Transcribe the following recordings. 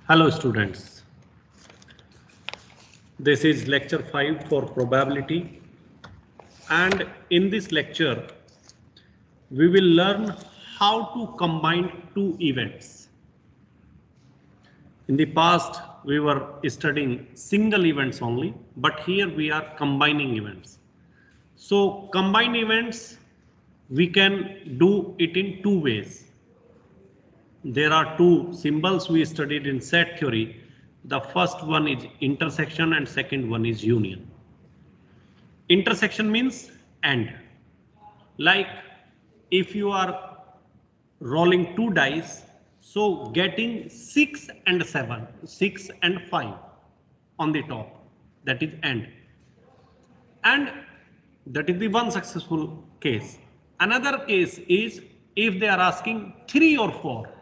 Hello students, this is lecture 5 for probability, and in this lecture we will learn how to combine two events. In the past we were studying single events only, but here we are combining events. So combine events we can do it in two ways. There are two symbols we studied in set theory. The first one is intersection and second one is union. Intersection means and. Like if you are rolling two dice, so getting 6 and 7, 6 and 5 on the top, that is and. And that is the one successful case. Another case is if they are asking 3 or 4.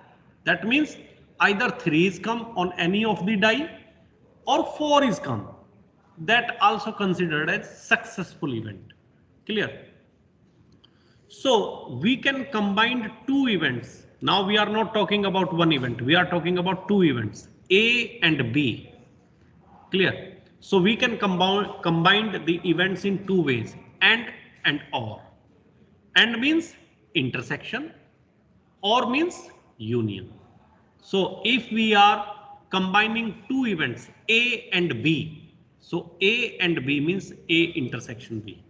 That means either 3 is come on any of the die or 4 is come. That also considered as successful event. Clear? So we can combine two events. Now we are not talking about one event. We are talking about two events, A and B. Clear? So we can combine the events in two ways, and or. And means intersection, or means union. So if we are combining two events A and B, so A and B means A intersection B.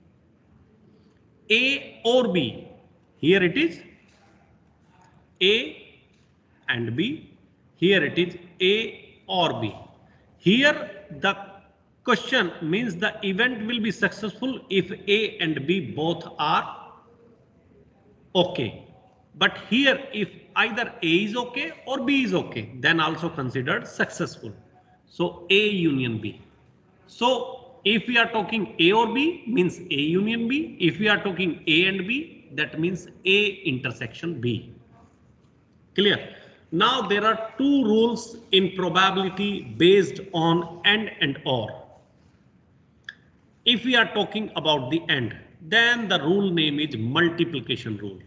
A or B, here it is A and B, here it is A or B. Here the question means the event will be successful if A and B both are okay. But here if either A is okay or B is okay, then also considered successful. So A union B. So if we are talking A or B means A union B. If we are talking A and B, that means A intersection B. Clear? Now there are two rules in probability based on and or. If we are talking about the and, then the rule name is multiplication rule.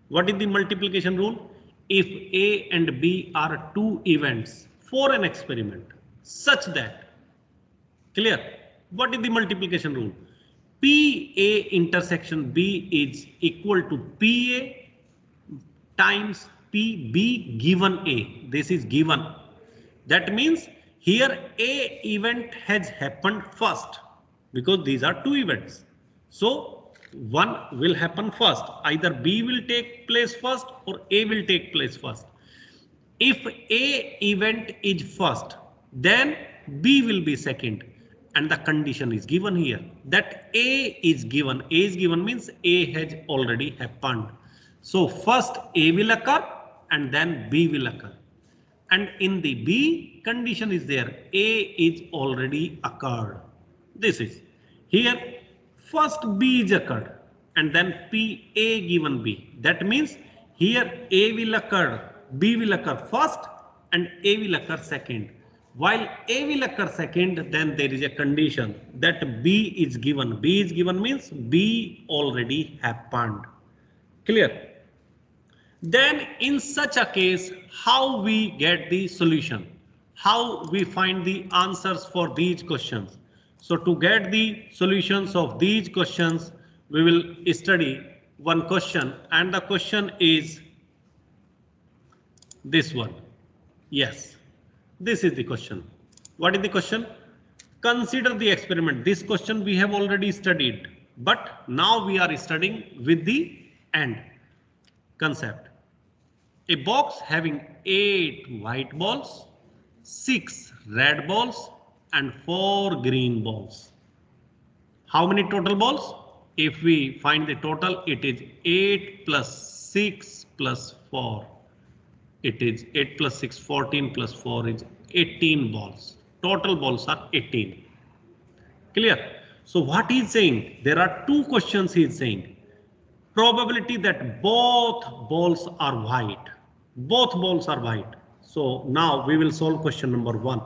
What is the multiplication rule? If A and B are two events for an experiment such that, clear, what is the multiplication rule? PA intersection B is equal to PA times PB given A. This is given. That means here A event has happened first because these are two events. So one will happen first. Either B will take place first or A will take place first. If A event is first, then B will be second. And the condition is given here that A is given. A is given means A has already happened. So first A will occur and then B will occur. And in the B condition is there, A is already occurred. This is here first B is occurred and then PA given B. That means here A will occur, B will occur first and A will occur second. While A will occur second, then there is a condition that B is given. B is given means B already happened. Clear? Then in such a case, how we get the solution? How we find the answers for these questions? So to get the solutions of these questions, we will study one question, and the question is this one. Yes, this is the question. What is the question? Consider the experiment. This question we have already studied, but now we are studying with the and concept. A box having 8 white balls, 6 red balls and 4 green balls. How many total balls? If we find the total, it is 8 plus 6 plus 4. It is 8 plus 6, 14 plus 4 is 18 balls. Total balls are 18. Clear? So what he is saying, there are two questions he is saying. Probability that both balls are white. Both balls are white. So now we will solve question number 1.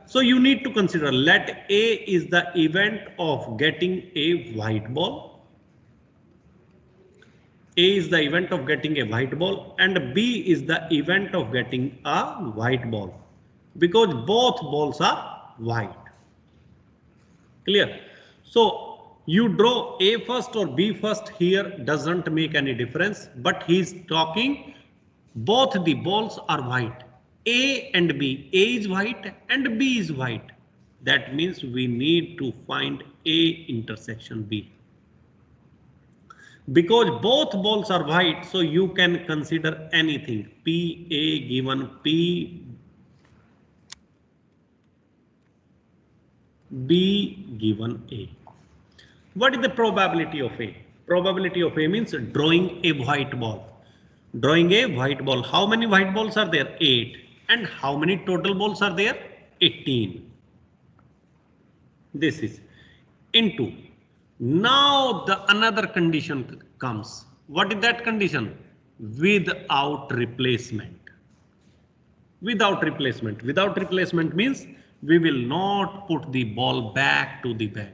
So you need to consider, let A is the event of getting a white ball. A is the event of getting a white ball and B is the event of getting a white ball. because both balls are white. Clear? So you draw A first or B first here doesn't make any difference, but he's talking both the balls are white. A and B. A is white and B is white. That means we need to find A intersection B. Because both balls are white, so you can consider anything. P A given P B given A. What is the probability of A? Probability of A means drawing a white ball. Drawing a white ball. How many white balls are there? 8. And how many total balls are there? 18. This is into. Now the another condition comes. What is that condition? Without replacement. Without replacement. Without replacement means we will not put the ball back to the bag.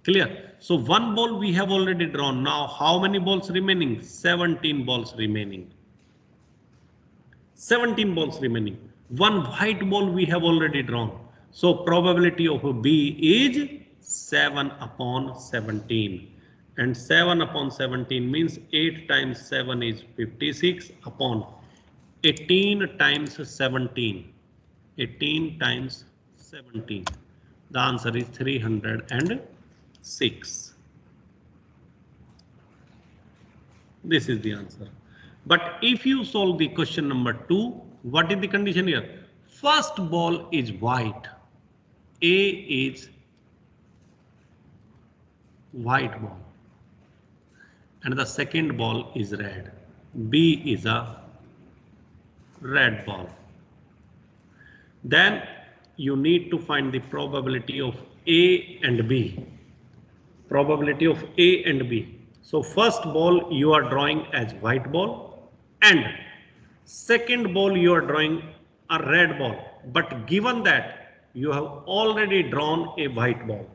Clear? So one ball we have already drawn. Now how many balls remaining? 17 balls remaining. 17 balls remaining. One white ball we have already drawn. So probability of B is 7 upon 17. And 7 upon 17 means 8 times 7 is 56 upon 18 times 17. 18 times 17. The answer is 306. This is the answer. But if you solve the question number 2, what is the condition here? First ball is white. A is white ball. And the second ball is red. B is a red ball. Then you need to find the probability of A and B. Probability of A and B. So first ball you are drawing as white ball and second ball you are drawing a red ball. But given that you have already drawn a white ball.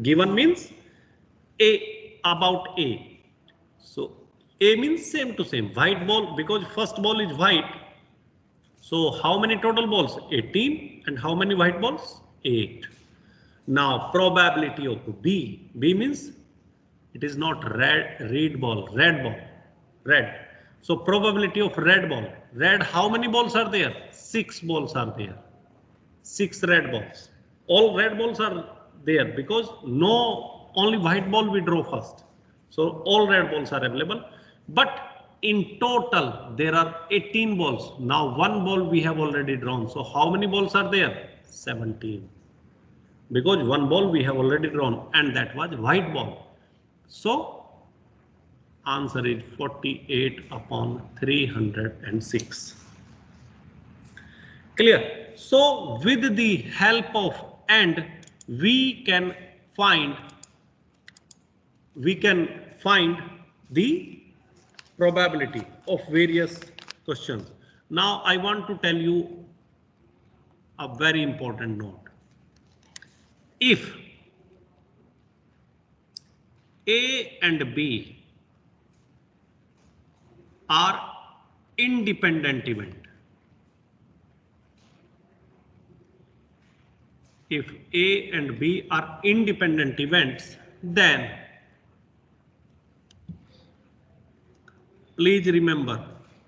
Given means A about A. So A means same to same. White ball because first ball is white. So how many total balls? 18 and how many white balls? 8. Now probability of B. B means it is not red ball. Red. So probability of red ball. Red, how many balls are there? 6 balls are there. 6 red balls. All red balls are there because only white ball we draw first. So all red balls are available. But in total there are 18 balls. Now one ball we have already drawn. So how many balls are there? 17. Because one ball we have already drawn and that was white ball. So answer is 48 upon 306. Clear? So with the help of AND we can find the probability of various questions. Now I want to tell you a very important note. If A and B are independent event, if A and B are independent events, then please remember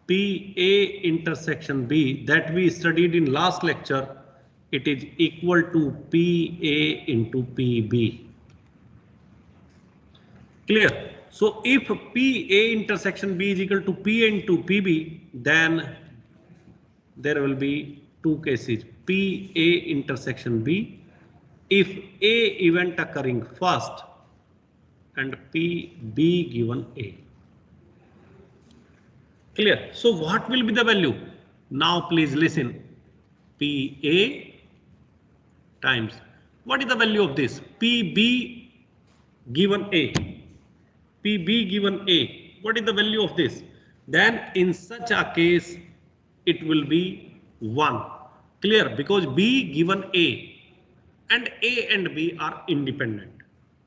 PA intersection B that we studied in last lecture, it is equal to PA into PB. Clear? So if PA intersection B is equal to PA into PB, then there will be two cases. PA intersection B, if A event occurring first and PB given A. Clear? So what will be the value? Now please listen. PA times, what is the value of this? PB given A. PB given A. What is the value of this? Then in such a case, it will be 1. Clear? Because B given A and B are independent.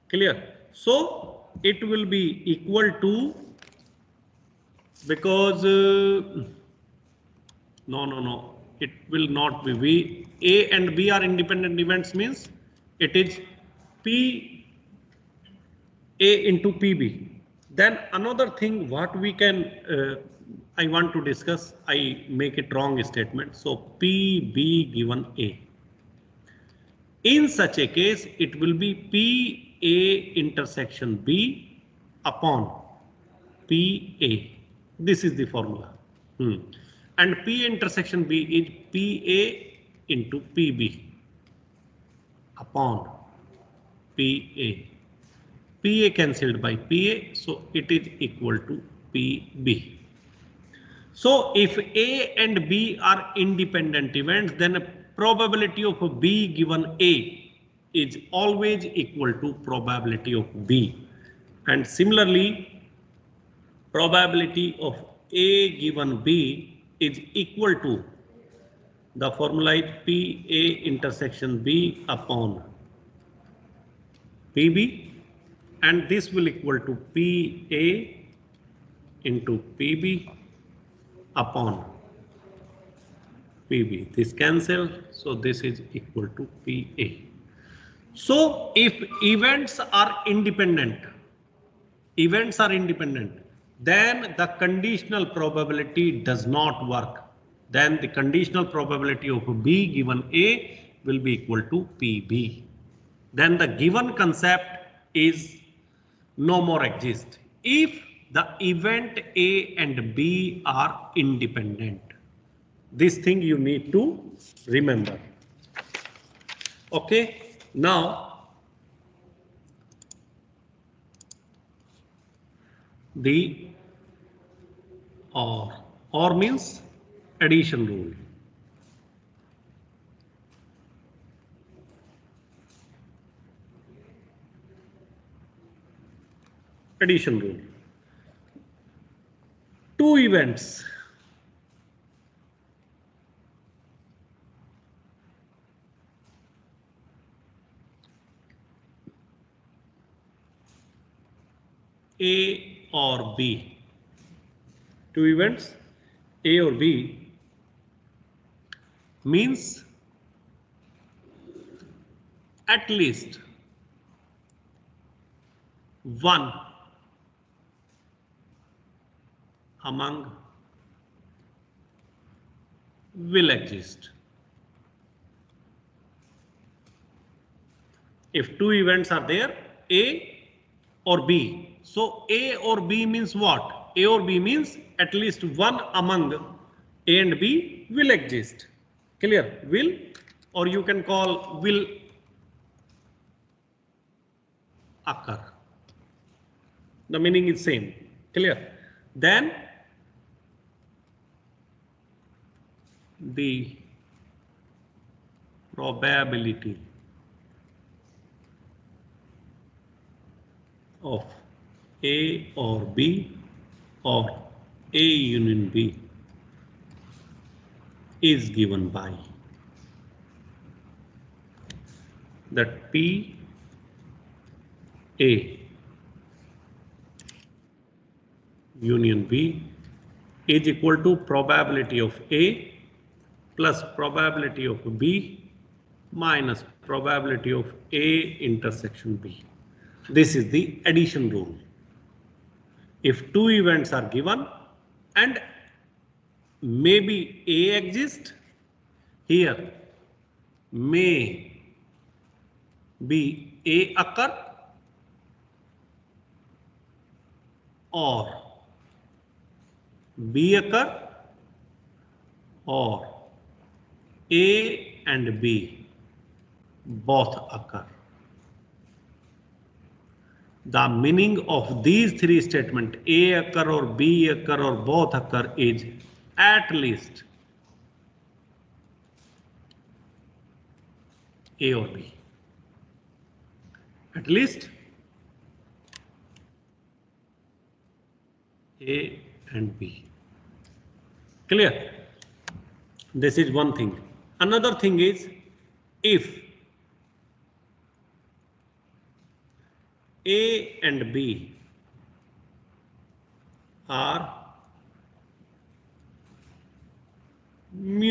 Clear? So it will be equal to, because no. it will not be V. A and B are independent events means it is P A into PB. Then another thing what we can, I want to discuss, I make it wrong statement. So PB given A. In such a case, it will be PA intersection B upon PA. This is the formula. And P intersection B is PA into PB upon PA. PA cancelled by PA, so it is equal to PB. So if A and B are independent events, then probability of B given A is always equal to probability of B. And similarly, probability of A given B is equal to the formula is PA intersection B upon PB, and this will equal to PA into PB upon PB. This cancel, so this is equal to PA. So if events are independent, then the conditional probability does not work. Then the conditional probability of B given A will be equal to PB. Then the given concept is no more exist if the event A and B are independent. This thing you need to remember. Okay, now the OR means addition rule. Addition rule. Two events A or B. Two events A or B means at least one among will exist. If two events are there, A or B. So A or B means what? A or B means at least one among A and B will exist. Clear? Will, or you can call will occur. The meaning is same. Clear? Then the probability of A or B or A union B is given by that P A union B is equal to probability of A plus probability of B minus probability of A intersection B. This is the addition rule. If two events are given and maybe A exists, here may be A occur or B occur or A and B both occur. The meaning of these three statements, A occur or B occur or both occur, is at least A or B. At least A and B. Clear? This is one thing. Another thing is, if A and B are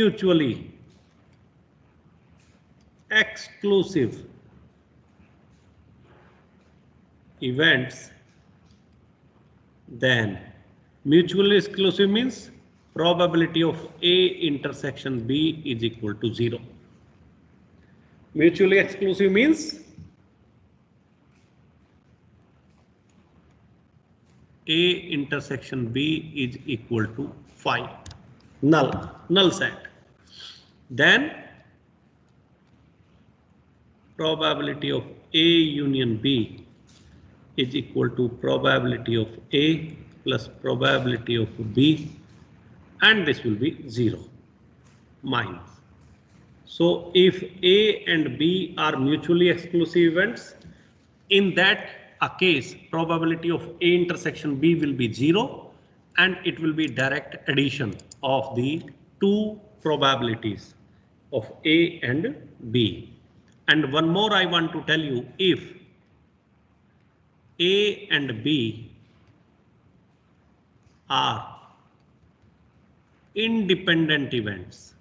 mutually exclusive events, then mutually exclusive means probability of A intersection B is equal to 0. Mutually exclusive means A intersection B is equal to 5. Null set. Then probability of A union B is equal to probability of A plus probability of B, and this will be 0 minus. So if A and B are mutually exclusive events, in that a case probability of A intersection B will be 0, and it will be direct addition of the two probabilities of A and B. And one more I want to tell you, if A and B are independent events,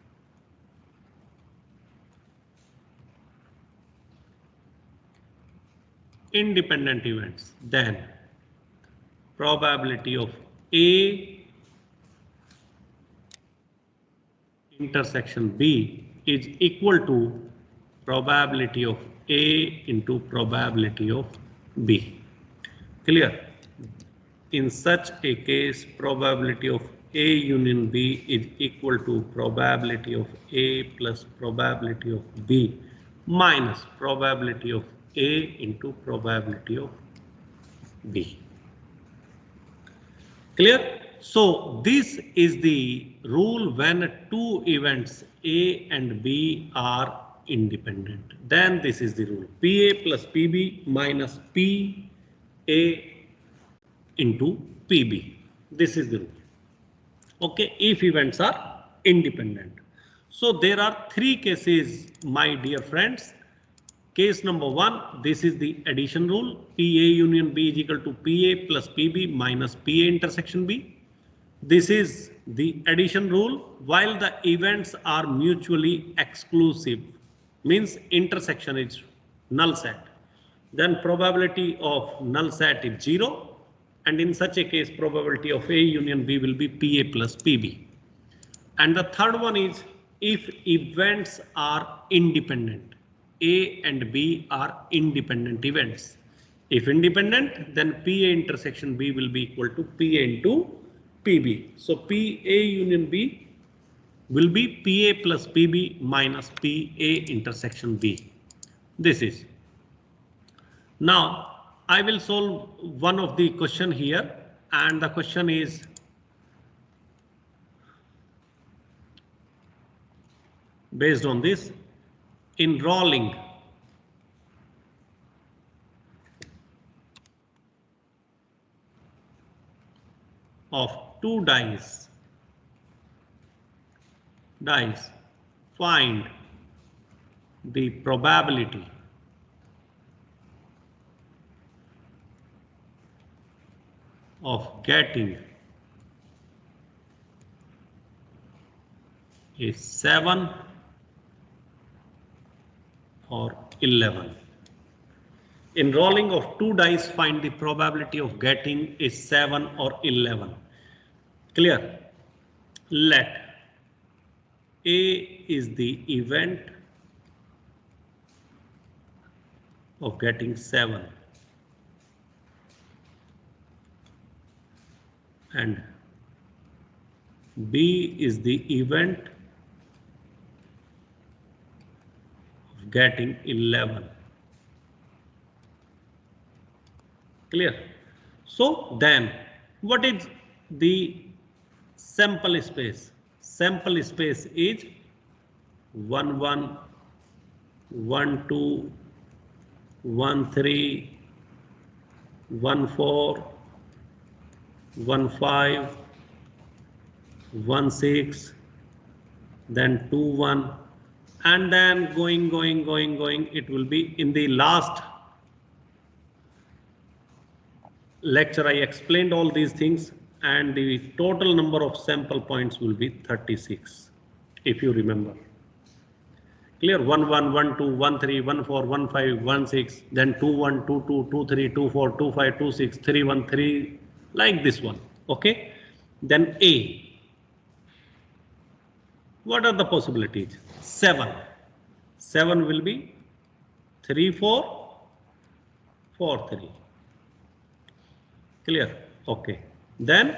then probability of A intersection B is equal to probability of A into probability of B. Clear? In such a case, probability of A union B is equal to probability of A plus probability of B minus probability of A into probability of B. Clear? So this is the rule when two events A and B are independent. Then this is the rule: PA plus PB minus PA into PB. This is the rule. Okay, if events are independent. So there are three cases, my dear friends. Case number one, this is the addition rule: PA union B is equal to PA plus PB minus PA intersection B. This is the addition rule while the events are mutually exclusive, means intersection is null set. Then probability of null set is 0, and in such a case probability of A union B will be PA plus PB. And the third one is if events are independent. A and B are independent events. If independent, then PA intersection B will be equal to PA into PB. So PA union B will be PA plus PB minus PA intersection B. This is. Now I will solve one of the question here, and the question is based on this: in rolling of two dice, find the probability of getting a 7 or 11. In rolling of two dice, find the probability of getting a 7 or 11. Clear? Let A is the event of getting 7 and B is the event of getting 11. Clear? So then what is the sample space? Sample space is 1 1 1 2 1 3 1 4 1 5 1 6, then 2 1, and then going. It will be in the last lecture I explained all these things, and the total number of sample points will be 36. if you remember. Clear? 1 1 1 2 1 3 1 4 1 5 1 6, then 2 1 2 2 2 3 2 4 2 5 2 6 3 1 3, like this one. Okay. Then A. What are the possibilities? 7. 7 will be 3 4 4 3. Clear? Okay. Then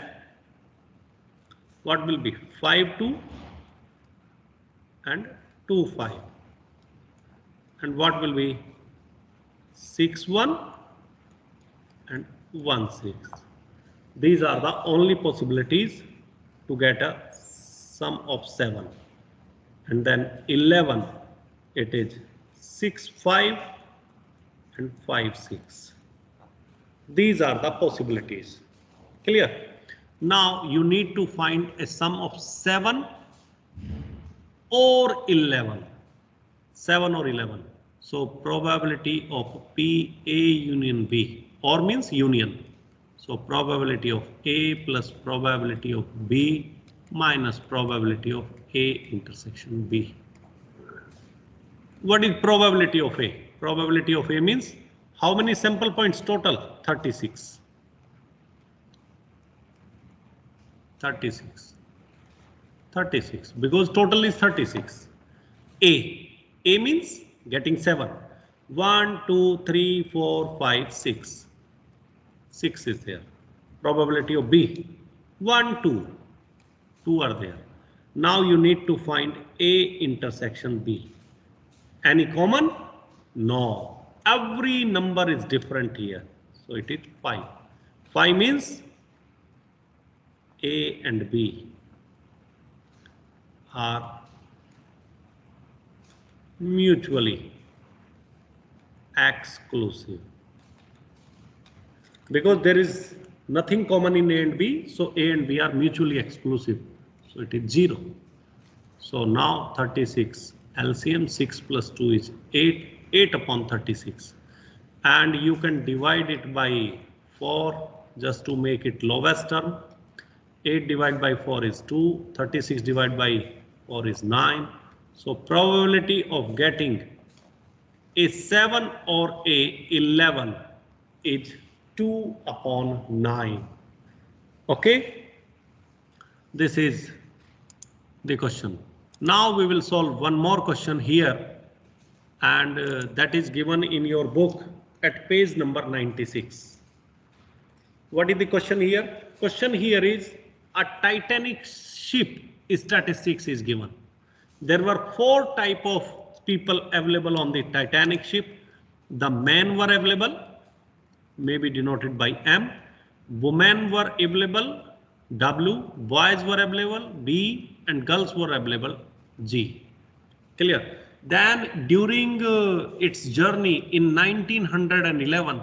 what will be 5 2 and 2 5, and what will be 6 1 and 1 6. These are the only possibilities to get a sum of 7. And then 11, it is 6 5 and 5 6. These are the possibilities. Clear? Now you need to find a sum of 7 or 11. 7 or 11. So probability of P A union B, or means union. So probability of A plus probability of B minus probability of A intersection B. What is probability of A? Probability of A means how many sample points total? 36. 36. 36, because total is 36. A means getting 7. 1 2 3 4 5 6. 6 is there. Probability of B 1 2. 2 are there. Now you need to find A intersection B. Any common? No. Every number is different here. So it is 5. 5 means A and B are mutually exclusive, because there is nothing common in A and B, so A and B are mutually exclusive, so it is 0. So now 36 LCM 6 plus 2 is 8, 8 upon 36, and you can divide it by 4 just to make it lowest term. 8 divided by 4 is 2, 36 divided by 4 is 9. So probability of getting a 7 or a 11 is 2 upon 9. Okay, this is the question. Now we will solve one more question here, and that is given in your book at page number 96. What is the question here? Question here is a Titanic ship statistics is given. There were 4 type of people available on the Titanic ship. The men were available, maybe denoted by M. Women were available, W. Boys were available, B. And girls were available, G. Clear? Then during its journey in 1911,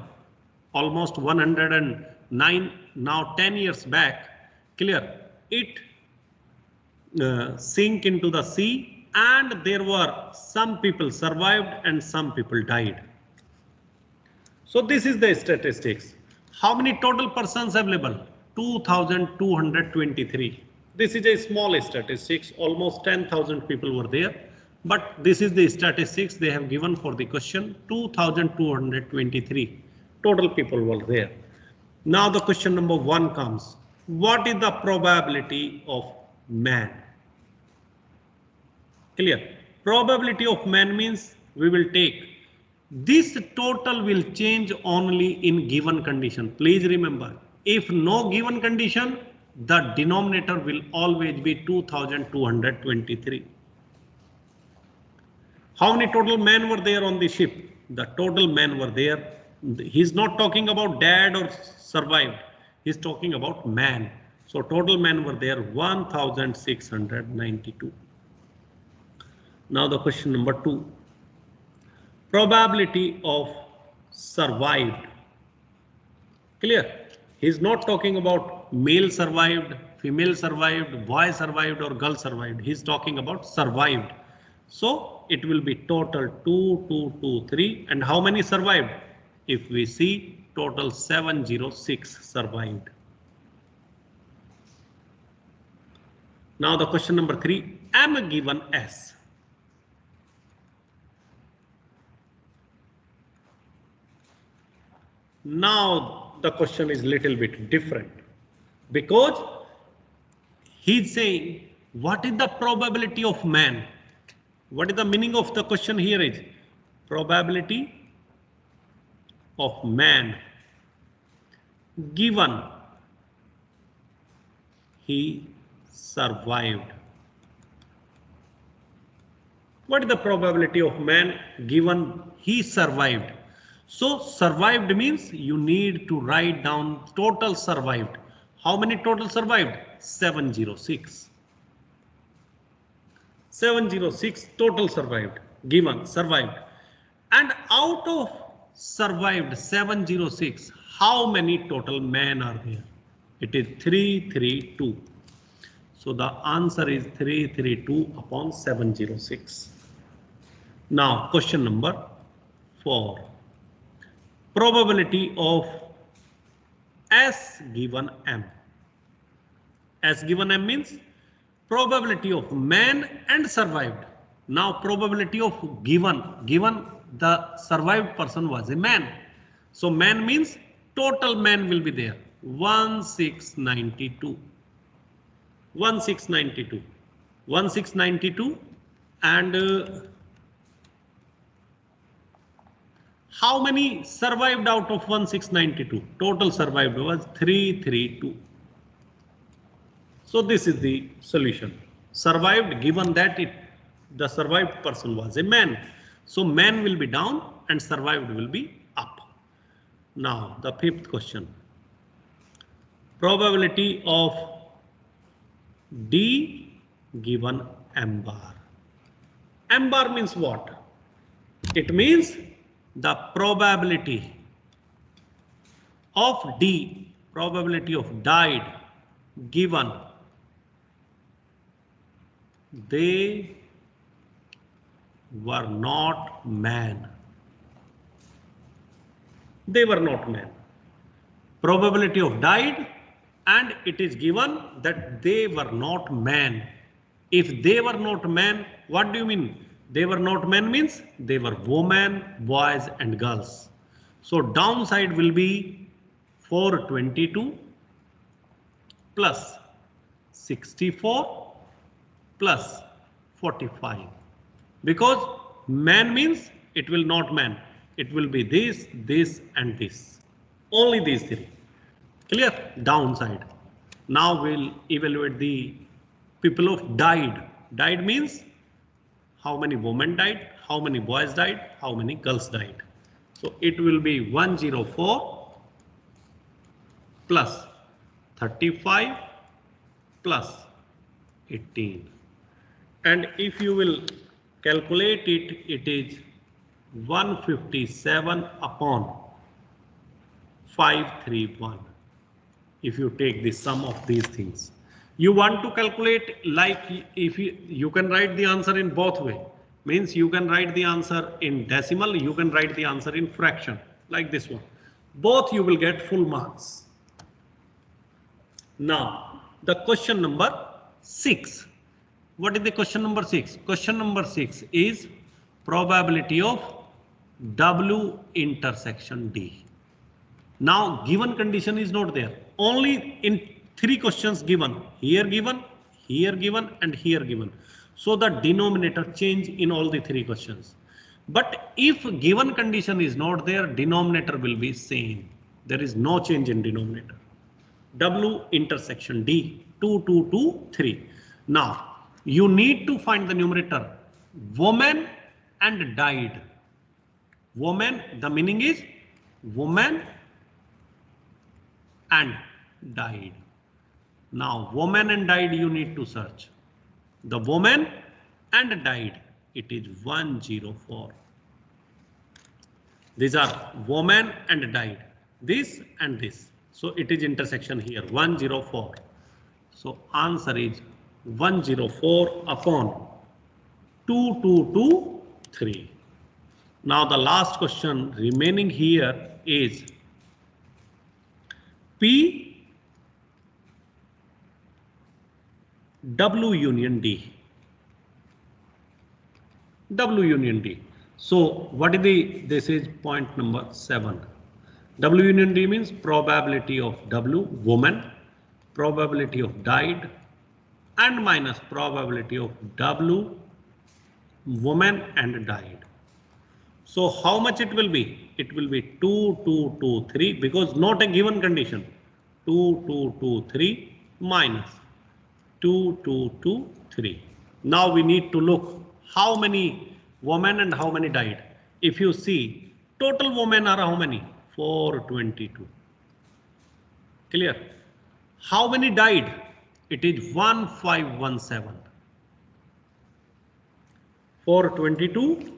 almost 109, now 10 years back, clear, it sink into the sea, and there were some people survived and some people died. So this is the statistics. How many total persons available? 2,223. This is a small statistics, almost 10,000 people were there, but this is the statistics they have given for the question. 2,223 total people were there. Now the question number 1 comes. What is the probability of man? Clear? Probability of man means we will take this total will change only in given condition. Please remember, if no given condition, the denominator will always be 2,223. How many total men were there on the ship? The total men were there. He's not talking about dead or survived. He's talking about man. So total men were there 1,692. Now the question number 2. Probability of survived. Clear? He's not talking about male survived, female survived, boy survived or girl survived. He's talking about survived. So it will be total 2,223. And how many survived? If we see, total 706 survived. Now the question number 3, M given S. Now the question is little bit different because he's saying what is the probability of man? What is the meaning of the question here is probability of man given he survived. What is the probability of man given he survived? So survived means you need to write down total survived. How many total survived? 706. 706 total survived, given survived. And out of survived 706, how many total men are there? It is 332. So the answer is 332 upon 706. Now question number 4. Probability of S given M. S given M means probability of man and survived. Now probability of given the survived person was a man. So man means total man will be there. 1692. 1692. 1692 and how many survived out of 1692? Total survived was 332. So this is the solution. Survived given that the survived person was a man. So man will be down and survived will be up. Now the 5th question. Probability of D given M bar. M bar means what? It means the probability of D, probability of died given they were not man. They were not man. Probability of died and it is given that they were not man. If they were not man, what do you mean? They were not men means they were women, boys and girls. So downside will be 422 plus 64 plus 45. Because man means it will not man. It will be this, this and this. Only these three. Clear? Downside. Now we'll evaluate the people of died. Died means how many women died, how many boys died, how many girls died. So it will be 104 plus 35 plus 18. And if you will calculate it, it is 157 upon 531. If you take the sum of these things. You want to calculate like if you can write the answer in both way. Means you can write the answer in decimal, you can write the answer in fraction like this one. Both you will get full marks. Now the question number 6. What is the question number 6? Question number 6 is probability of W intersection D. Now given condition is not there. Only in 3 questions given, here given, here given and here given. So the denominator change in all the 3 questions. But if given condition is not there, denominator will be same. There is no change in denominator. W intersection D, 2, 2, 2, 3. Now you need to find the numerator. Woman and died. Woman, the meaning is woman and died. Now woman and died you need to search. The woman and died, it is 104. These are woman and died. This and this. So it is intersection here 104. So answer is 104 upon 2223. Now the last question remaining here is P W union D. W union D. So what is this is point number 7. W union D means probability of W, woman, probability of died, and minus probability of W, woman and died. So how much it will be? It will be 2, 2, 2, 3 because not a given condition. 2, 2, 2, 3 minus 2, 2, 2, 3. Now we need to look how many women and how many died. If you see, total women are how many? 422. Clear? How many died? It is 1517. 422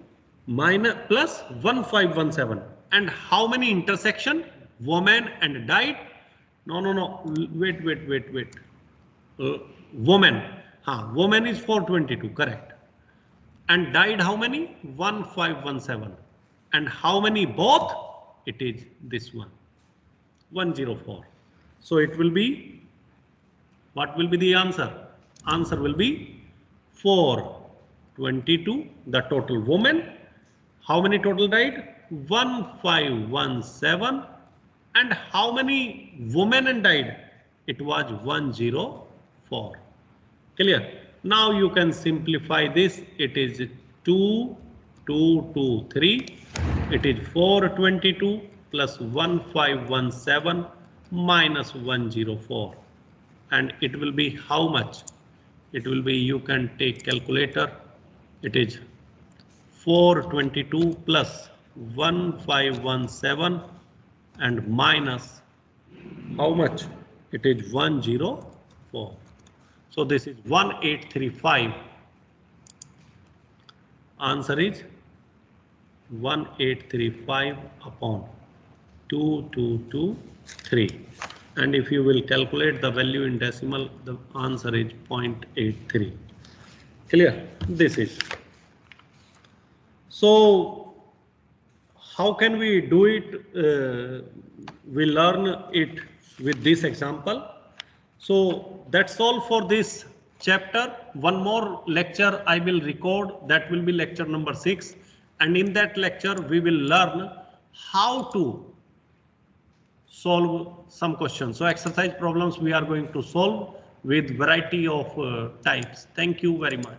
minus plus 1517. And how many intersection? Women and died? No. Wait. Woman. Woman is 422, correct. And died how many? 1517. And how many both? It is this one. 104. So it will be, what will be the answer? Answer will be 422, the total women. How many total died? 1517. And how many women and died? It was 104. Clear? Now you can simplify this. It is 2, 2, 2, 3. It is 422 plus 1517 minus 104. And it will be how much? It will be, you can take calculator. It is 422 plus 1517 and minus how much? It is 104. So this is 1835. Answer is 1835 upon 2223. And if you will calculate the value in decimal, the answer is 0.83. Clear? This is. So how can we do it? We learn it with this example. So that's all for this chapter. One more lecture I will record, that will be lecture number 6. And in that lecture we will learn how to solve some questions. So exercise problems we are going to solve with variety of types. Thank you very much.